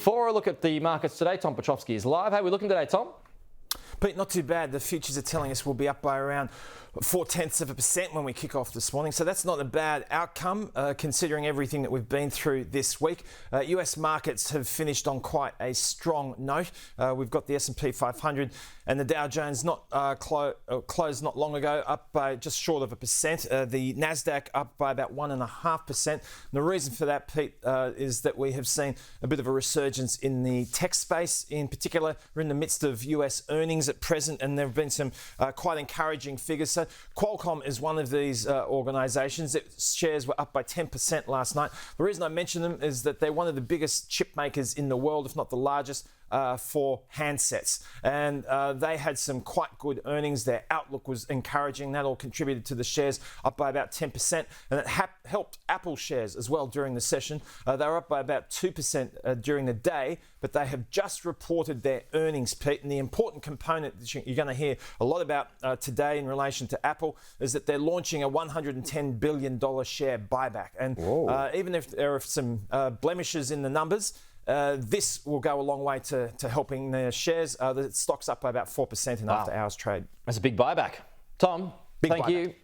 For a look at the markets today, Tom Piotrowski is live. How are we looking today, Tom? Pete, not too bad. The futures are telling us we'll be up by around 0.4% when we kick off this morning. So that's not a bad outcome considering everything that we've been through this week. US markets have finished on quite a strong note. We've got the S&P 500 and the Dow Jones closed not long ago, up by just short of 1%. The Nasdaq up by about 1.5%. The reason for that, Pete, is that we have seen a bit of a resurgence in the tech space. In particular, we're in the midst of US earnings at present, and there have been some quite encouraging figures. So Qualcomm is one of these organisations. Its shares were up by 10% last night. The reason I mention them is that they're one of the biggest chip makers in the world, if not the largest, for handsets. And they had some quite good earnings. Their outlook was encouraging. That all contributed to the shares up by about 10%. And it helped Apple shares as well during the session. They were up by about 2% during the day, but they have just reported their earnings, Pete. And the important component that you're going to hear a lot about today in relation to Apple is that they're launching a $110 billion share buyback. And even if there are some blemishes in the numbers, this will go a long way to helping their shares. The stock's up by about 4% in after hours trade. That's a big buyback. Tom, thank you.